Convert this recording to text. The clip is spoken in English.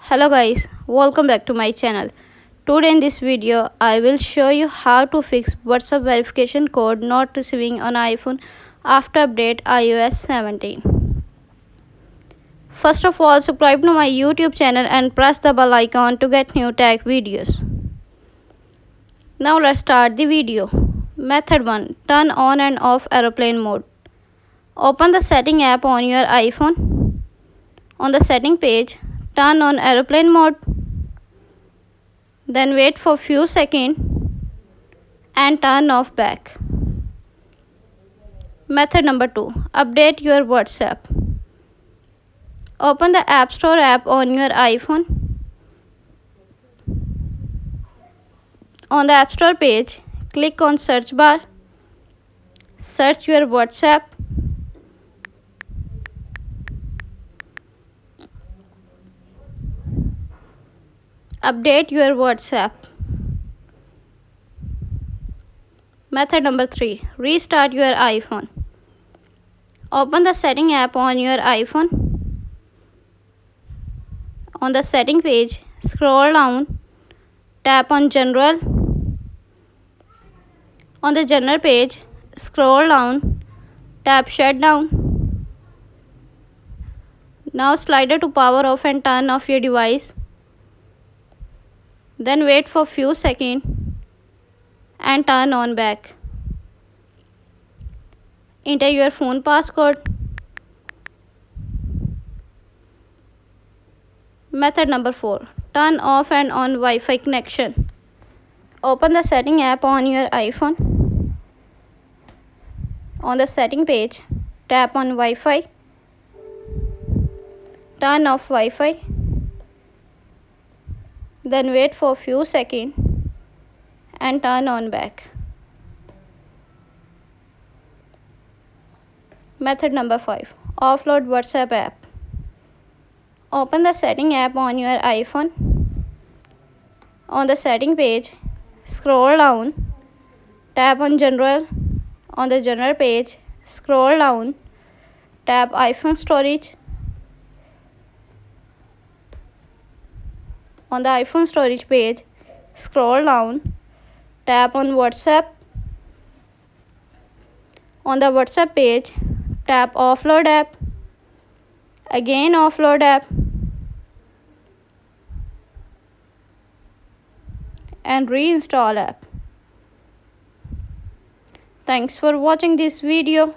Hello guys, welcome back to my channel. Today in this video, I will show you how to fix WhatsApp verification code not receiving on iPhone after update iOS 17. First of all, subscribe to my YouTube channel and press the bell icon to get new tech videos. Now let's start the video. Method 1. Turn on and off aeroplane mode. Open the setting app on your iPhone. On the setting page, turn on aeroplane mode. Then wait for few seconds and turn off back. Method number 2. Update your WhatsApp. Open the App Store app on your iPhone. On the App Store page, click on search bar. Search your WhatsApp. Update your WhatsApp. Method number 3. Restart your iPhone. Open the setting app on your iPhone. On the setting page, scroll down, tap on General. On the General page, scroll down, tap Shutdown. Now slider to power off and turn off your device. Then wait for few seconds and turn on back. Enter your phone passcode. Method number 4. Turn off and on Wi-Fi connection. Open the setting app on your iPhone. On the setting page, tap on Wi-Fi. Turn off Wi-Fi. Then wait for few seconds and turn on back. Method number 5. Offload WhatsApp app. Open the setting app on your iPhone. On the setting page, scroll down, tap on General. On the General page, scroll down, tap iPhone storage. On the iPhone storage page, scroll down, tap on WhatsApp. On the WhatsApp page, tap offload app. Again offload app. And reinstall app. Thanks for watching this video.